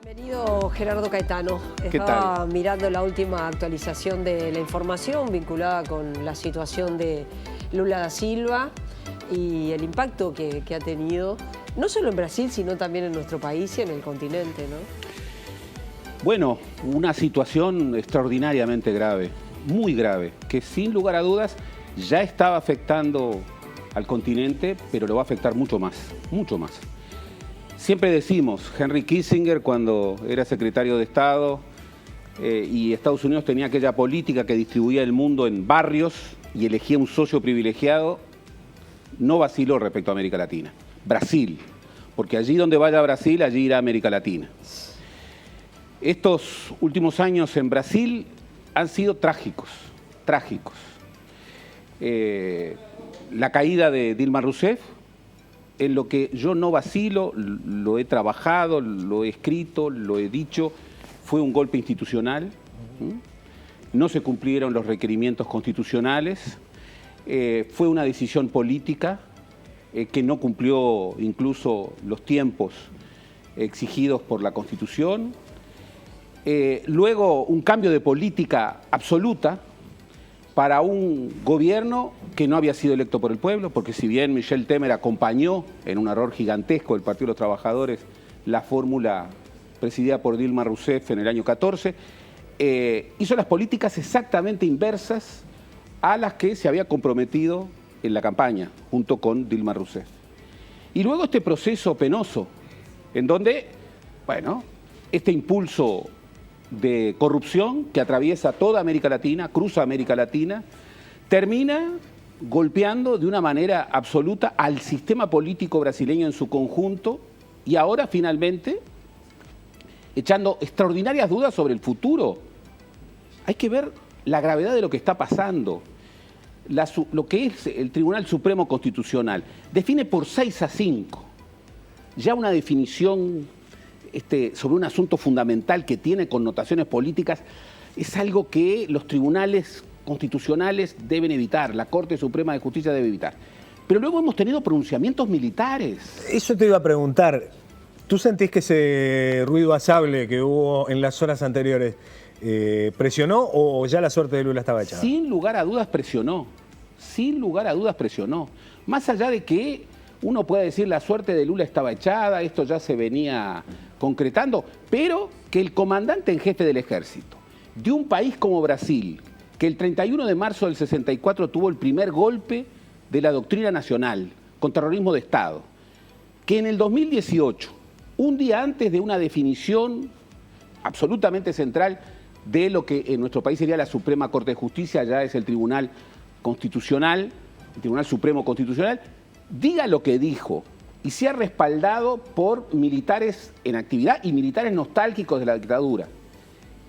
Bienvenido, Gerardo Caetano. ¿Qué Estaba tal? mirando la última actualización de la información vinculada con la situación de Lula da Silva y el impacto que ha tenido, no solo en Brasil, sino también en nuestro país y en el continente, ¿no? Bueno, una situación extraordinariamente grave, muy grave, que sin lugar a dudas ya estaba afectando al continente, pero lo va a afectar mucho más, mucho más. Siempre decimos, Henry Kissinger, cuando era secretario de Estado y Estados Unidos tenía aquella política que distribuía el mundo en barrios y elegía un socio privilegiado, no vaciló respecto a América Latina. Brasil, porque allí donde vaya Brasil, allí irá América Latina. Estos últimos años en Brasil han sido trágicos, trágicos. La caída de Dilma Rousseff, en lo que yo no vacilo, lo he trabajado, lo he escrito, lo he dicho, fue un golpe institucional. No se cumplieron los requerimientos constitucionales, fue una decisión política que no cumplió incluso los tiempos exigidos por la Constitución. Luego un cambio de política absoluta para un gobierno que no había sido electo por el pueblo, porque si bien Michel Temer acompañó en un error gigantesco del Partido de los Trabajadores la fórmula presidida por Dilma Rousseff en el año 14, hizo las políticas exactamente inversas a las que se había comprometido en la campaña, junto con Dilma Rousseff. Y luego este proceso penoso, en donde, bueno, este impulso de corrupción que atraviesa toda América Latina, cruza América Latina, termina golpeando de una manera absoluta al sistema político brasileño en su conjunto y ahora finalmente echando extraordinarias dudas sobre el futuro. Hay que ver la gravedad de lo que está pasando. Lo que es el Tribunal Supremo Constitucional define por 6-5 ya una definición sobre un asunto fundamental que tiene connotaciones políticas. Es algo que los tribunales constitucionales deben evitar, la Corte Suprema de Justicia debe evitar. Pero luego hemos tenido pronunciamientos militares. Eso te iba a preguntar. ¿Tú sentís que ese ruido a sable que hubo en las horas anteriores presionó o ya la suerte de Lula estaba echada? Sin lugar a dudas presionó. Sin lugar a dudas presionó. Más allá de que uno pueda decir la suerte de Lula estaba echada, esto ya se venía concretando, pero que el comandante en jefe del ejército de un país como Brasil, que el 31 de marzo del 64 tuvo el primer golpe de la doctrina nacional con terrorismo de Estado, que en el 2018, un día antes de una definición absolutamente central de lo que en nuestro país sería la Suprema Corte de Justicia, ya es el Tribunal Constitucional, el Tribunal Supremo Constitucional, diga lo que dijo y sea respaldado por militares en actividad y militares nostálgicos de la dictadura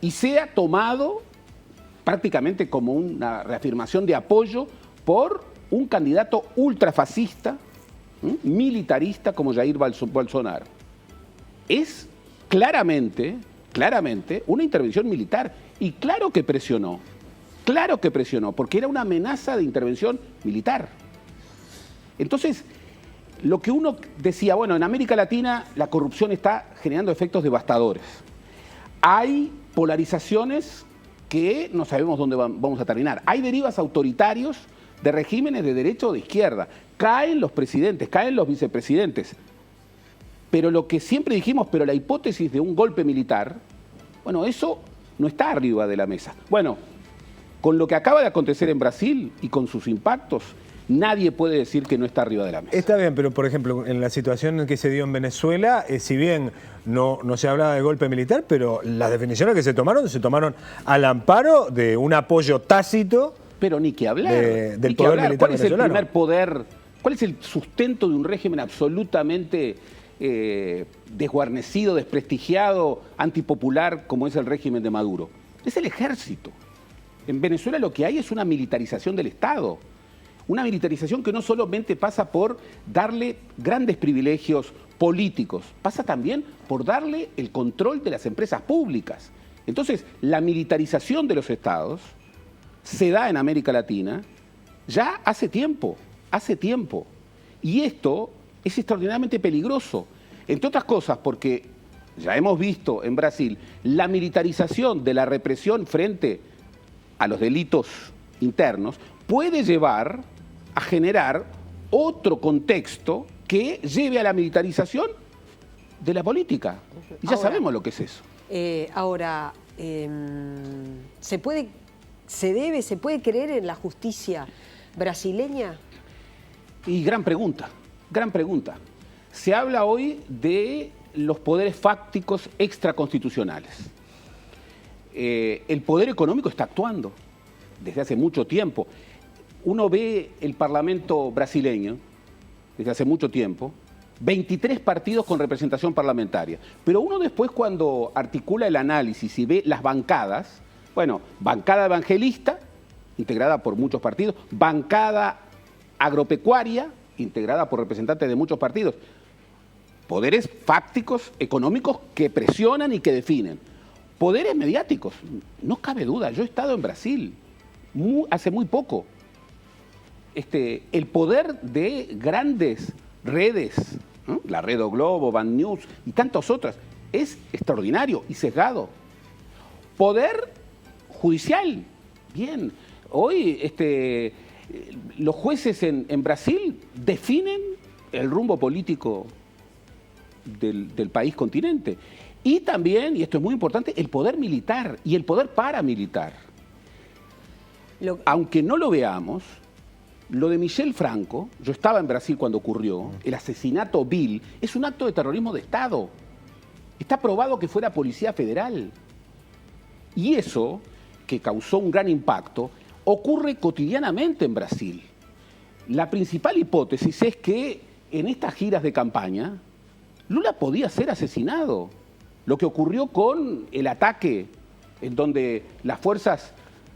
y sea tomado prácticamente como una reafirmación de apoyo por un candidato ultrafascista, militarista como Jair Bolsonaro. Es claramente una intervención militar y claro que presionó, porque era una amenaza de intervención militar. Entonces, lo que uno decía, bueno, en América Latina la corrupción está generando efectos devastadores. Hay polarizaciones que no sabemos dónde vamos a terminar. Hay derivas autoritarios de regímenes de derecha o de izquierda. Caen los presidentes, caen los vicepresidentes. Pero lo que siempre dijimos, pero la hipótesis de un golpe militar, bueno, eso no está arriba de la mesa. Bueno, con lo que acaba de acontecer en Brasil y con sus impactos, nadie puede decir que no está arriba de la mesa. Está bien, pero por ejemplo, en la situación en que se dio en Venezuela, si bien no se hablaba de golpe militar, pero las definiciones que se tomaron al amparo de un apoyo tácito. Pero ni que hablar. Del poder militar ¿Cuál es el venezolano? primer poder? ¿Cuál es el sustento de un régimen absolutamente desguarnecido, desprestigiado, antipopular como es el régimen de Maduro? Es el ejército. En Venezuela lo que hay es una militarización del Estado. Una militarización que no solamente pasa por darle grandes privilegios políticos, pasa también por darle el control de las empresas públicas. Entonces, la militarización de los estados se da en América Latina ya hace tiempo. Y esto es extraordinariamente peligroso, entre otras cosas porque ya hemos visto en Brasil la militarización de la represión frente a los delitos internos, puede llevar a generar otro contexto que lleve a la militarización de la política. Y ya sabemos lo que es eso. ¿se puede creer en la justicia brasileña? Y gran pregunta, gran pregunta. Se habla hoy de los poderes fácticos extraconstitucionales. El poder económico está actuando desde hace mucho tiempo. Uno ve el Parlamento brasileño desde hace mucho tiempo, 23 partidos con representación parlamentaria. Pero uno después, cuando articula el análisis y ve las bancadas, bueno, bancada evangelista, integrada por muchos partidos, bancada agropecuaria, integrada por representantes de muchos partidos, poderes fácticos económicos que presionan y que definen. Poderes mediáticos, no cabe duda, yo he estado en Brasil hace muy poco. El poder de grandes redes, ¿no? La Red O Globo, Band News y tantas otras, es extraordinario y sesgado. Poder judicial, bien. Hoy los jueces en Brasil definen el rumbo político del país continente. Y también, y esto es muy importante, el poder militar y el poder paramilitar. Aunque no lo veamos, lo de Michel Franco, yo estaba en Brasil cuando ocurrió, el asesinato vil, es un acto de terrorismo de Estado. Está probado que fuera Policía Federal. Y eso, que causó un gran impacto, ocurre cotidianamente en Brasil. La principal hipótesis es que en estas giras de campaña, Lula podía ser asesinado. Lo que ocurrió con el ataque, en donde las fuerzas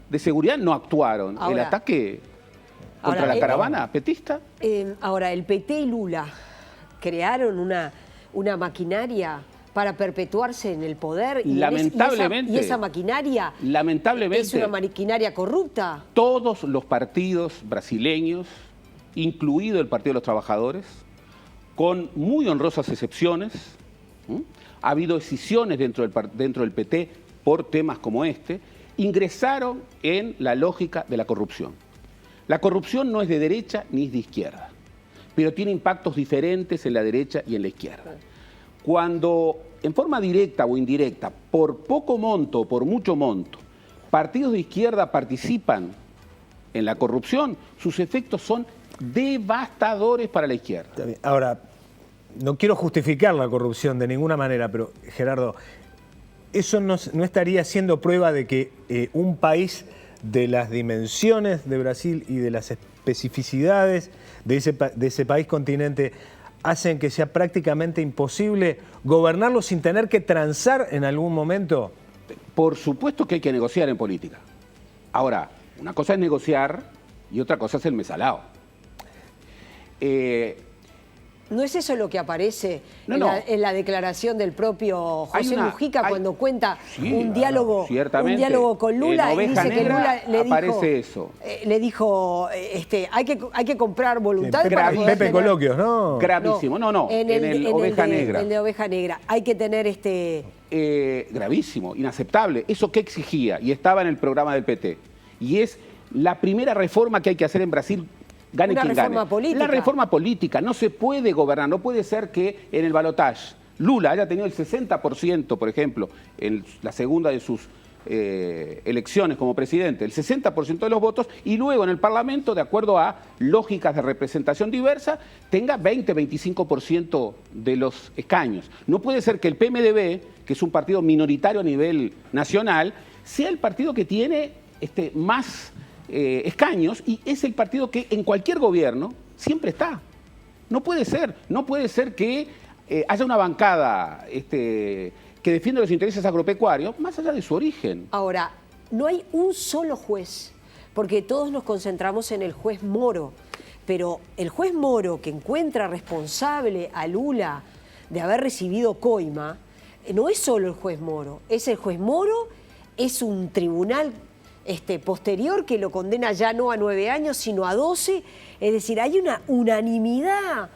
de seguridad no actuaron, el ataque contra la caravana petista. Ahora, el PT y Lula crearon una maquinaria para perpetuarse en el poder. Y lamentablemente. ¿Y esa maquinaria es una maquinaria corrupta? Todos los partidos brasileños, incluido el Partido de los Trabajadores, con muy honrosas excepciones, ha habido escisiones dentro del PT por temas como este, ingresaron en la lógica de la corrupción. La corrupción no es de derecha ni es de izquierda, pero tiene impactos diferentes en la derecha y en la izquierda. Cuando en forma directa o indirecta, por poco monto o por mucho monto, partidos de izquierda participan en la corrupción, sus efectos son devastadores para la izquierda. Ahora, no quiero justificar la corrupción de ninguna manera, pero Gerardo, ¿eso no estaría siendo prueba de que un país de las dimensiones de Brasil y de las especificidades de ese país continente hacen que sea prácticamente imposible gobernarlo sin tener que transar en algún momento? Por supuesto que hay que negociar en política. Ahora, una cosa es negociar y otra cosa es el mesalao. ¿No es eso lo que aparece en la declaración del propio José Mujica cuando cuenta un diálogo con Lula y dice que Lula le dijo hay que comprar voluntad para poder Pepe Coloquios, ¿no? Gravísimo, en el Oveja Negra. El de Oveja Negra. Hay que tener gravísimo, inaceptable. Eso que exigía, y estaba en el programa del PT, y es la primera reforma que hay que hacer en Brasil. Gane quien gane. La reforma política. No se puede gobernar. No puede ser que en el balotaje Lula haya tenido el 60%, por ejemplo, en la segunda de sus elecciones como presidente, el 60% de los votos, y luego en el Parlamento, de acuerdo a lógicas de representación diversa, tenga 20-25% de los escaños. No puede ser que el PMDB, que es un partido minoritario a nivel nacional, sea el partido que tiene más escaños, y es el partido que en cualquier gobierno siempre está. No puede ser que haya una bancada que defiende los intereses agropecuarios más allá de su origen. Ahora, no hay un solo juez, porque todos nos concentramos en el juez Moro, pero el juez Moro que encuentra responsable a Lula de haber recibido coima, no es solo el juez Moro, es el juez Moro, es un tribunal posterior que lo condena ya no a 9 años, sino a 12. Es decir, hay una unanimidad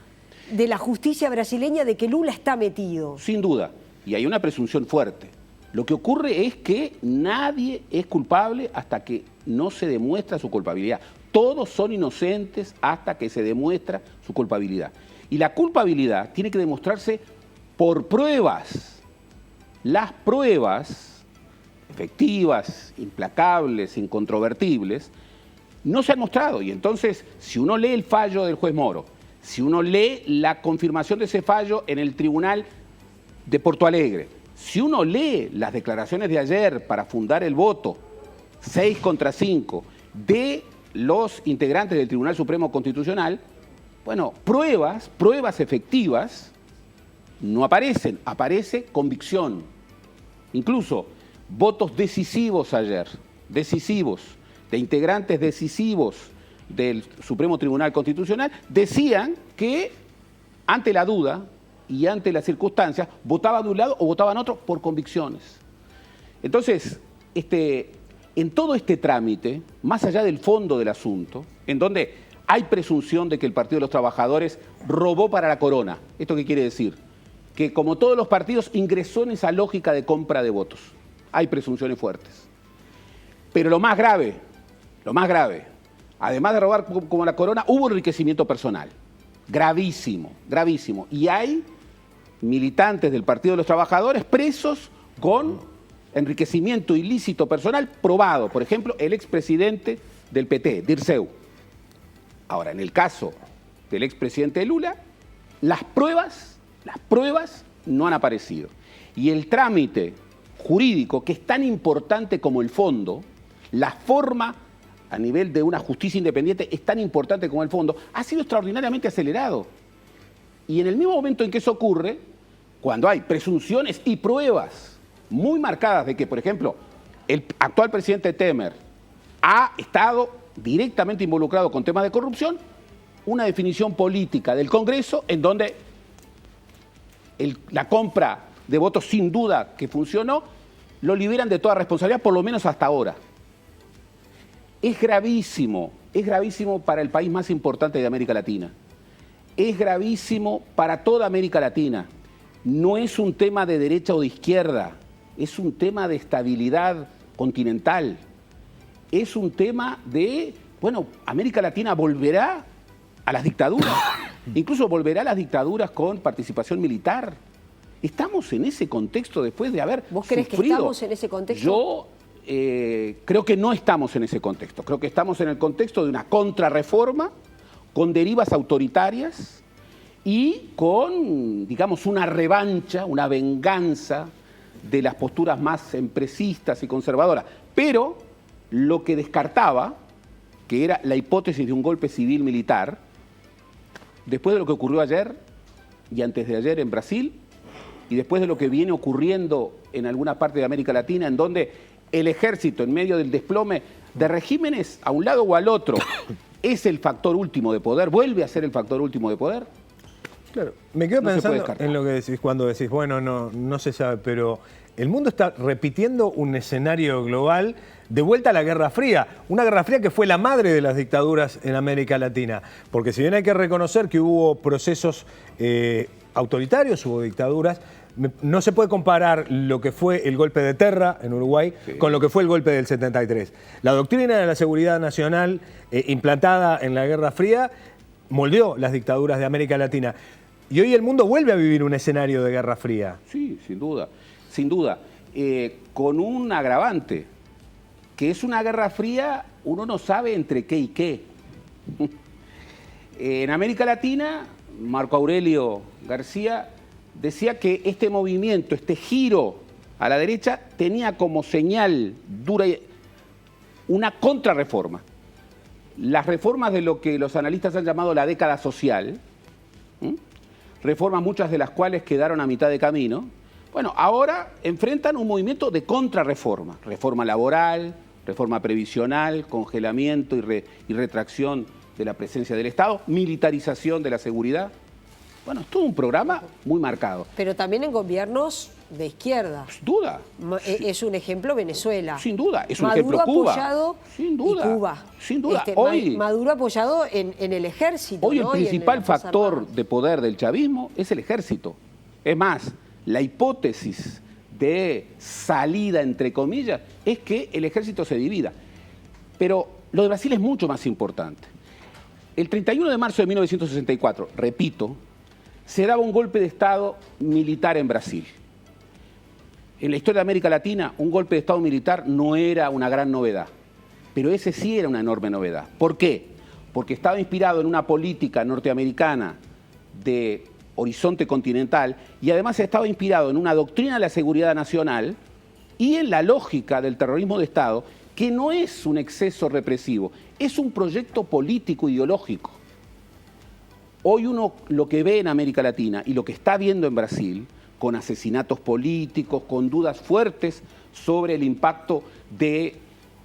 de la justicia brasileña de que Lula está metido. Sin duda. y hay una presunción fuerte. Lo que ocurre es que nadie es culpable hasta que no se demuestra su culpabilidad. Todos son inocentes hasta que se demuestra su culpabilidad. Y la culpabilidad tiene que demostrarse por pruebas. Las pruebas efectivas, implacables, incontrovertibles, no se han mostrado. Y entonces, si uno lee el fallo del juez Moro, si uno lee la confirmación de ese fallo en el tribunal de Porto Alegre, si uno lee las declaraciones de ayer para fundar el voto 6 contra 5 de los integrantes del Tribunal Supremo Constitucional, bueno, pruebas efectivas no aparecen, aparece convicción. Incluso votos decisivos ayer, decisivos, de integrantes decisivos del Supremo Tribunal Constitucional, decían que ante la duda y ante las circunstancias, votaban de un lado o votaban otro por convicciones. Entonces, en todo este trámite, más allá del fondo del asunto, en donde hay presunción de que el Partido de los Trabajadores robó para la corona, ¿esto qué quiere decir? Que como todos los partidos ingresó en esa lógica de compra de votos. Hay presunciones fuertes. Pero lo más grave, además de robar como la corona, hubo enriquecimiento personal. Gravísimo, gravísimo. Y hay militantes del Partido de los Trabajadores presos con enriquecimiento ilícito personal probado. Por ejemplo, el expresidente del PT, Dirceu. Ahora, en el caso del expresidente Lula, las pruebas no han aparecido. Y el trámite jurídico, que es tan importante como el fondo, la forma a nivel de una justicia independiente es tan importante como el fondo, ha sido extraordinariamente acelerado. Y en el mismo momento en que eso ocurre, cuando hay presunciones y pruebas muy marcadas de que, por ejemplo, el actual presidente Temer ha estado directamente involucrado con temas de corrupción, una definición política del Congreso en donde la compra de votos sin duda que funcionó, lo liberan de toda responsabilidad, por lo menos hasta ahora. Es gravísimo para el país más importante de América Latina. Es gravísimo para toda América Latina. No es un tema de derecha o de izquierda, es un tema de estabilidad continental. Es un tema de, bueno, América Latina volverá a las dictaduras, incluso volverá a las dictaduras con participación militar. Estamos en ese contexto después de haber ¿Vos crees sufrido. que estamos en ese contexto? Yo creo que no estamos en ese contexto. Creo que estamos en el contexto de una contrarreforma con derivas autoritarias y con, digamos, una revancha, una venganza de las posturas más empresistas y conservadoras. Pero lo que descartaba, que era la hipótesis de un golpe civil militar, después de lo que ocurrió ayer y antes de ayer en Brasil, y después de lo que viene ocurriendo en alguna parte de América Latina, en donde el ejército, en medio del desplome de regímenes a un lado o al otro, es el factor último de poder, vuelve a ser el factor último de poder. Claro, me quedo No se puede pensando descartar. en lo que decís cuando decís, bueno, no se sabe, pero el mundo está repitiendo un escenario global de vuelta a la Guerra Fría, una Guerra Fría que fue la madre de las dictaduras en América Latina, porque si bien hay que reconocer que hubo procesos autoritarios, hubo dictaduras, no se puede comparar lo que fue el golpe de Terra en Uruguay con lo que fue el golpe del 73. La doctrina de la seguridad nacional implantada en la Guerra Fría moldeó las dictaduras de América Latina. Y hoy el mundo vuelve a vivir un escenario de Guerra Fría. Sí, sin duda, sin duda. Con un agravante, que es una Guerra Fría, uno no sabe entre qué y qué. En América Latina, Marco Aurelio García decía que este movimiento, este giro a la derecha, tenía como señal dura una contrarreforma. Las reformas de lo que los analistas han llamado la década social, reformas muchas de las cuales quedaron a mitad de camino, bueno, ahora enfrentan un movimiento de contrarreforma, reforma laboral, reforma previsional, congelamiento y retracción de la presencia del Estado, militarización de la seguridad. Bueno, es todo un programa muy marcado. Pero también en gobiernos de izquierda. Sin duda. Es un ejemplo Venezuela. Sin duda. Es un Maduro ejemplo Cuba. Apoyado Sin duda. Y Cuba. Sin duda. Hoy, Maduro apoyado en el ejército. hoy ¿no? el Y en principal las Fuerzas factor Armadas. de poder del chavismo es el ejército. Es más, la hipótesis de salida, entre comillas, es que el ejército se divida. Pero lo de Brasil es mucho más importante. El 31 de marzo de 1964, repito, se daba un golpe de Estado militar en Brasil. En la historia de América Latina, un golpe de Estado militar no era una gran novedad, pero ese sí era una enorme novedad. ¿Por qué? Porque estaba inspirado en una política norteamericana de horizonte continental y además estaba inspirado en una doctrina de la seguridad nacional y en la lógica del terrorismo de Estado, que no es un exceso represivo, es un proyecto político ideológico. Hoy uno lo que ve en América Latina y lo que está viendo en Brasil, con asesinatos políticos, con dudas fuertes sobre el impacto de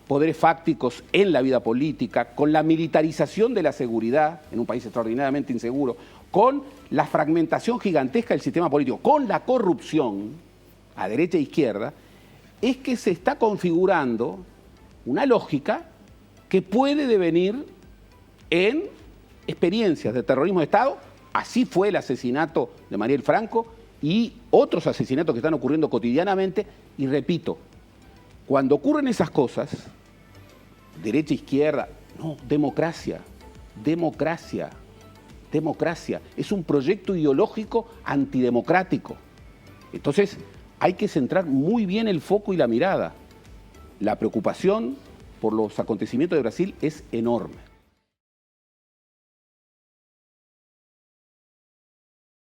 poderes fácticos en la vida política, con la militarización de la seguridad en un país extraordinariamente inseguro, con la fragmentación gigantesca del sistema político, con la corrupción a derecha e izquierda, es que se está configurando una lógica que puede devenir en experiencias de terrorismo de Estado. Así fue el asesinato de Mariel Franco y otros asesinatos que están ocurriendo cotidianamente. Y repito, cuando ocurren esas cosas, derecha, izquierda, no, democracia, democracia, democracia. Es un proyecto ideológico antidemocrático. Entonces, hay que centrar muy bien el foco y la mirada. La preocupación por los acontecimientos de Brasil es enorme.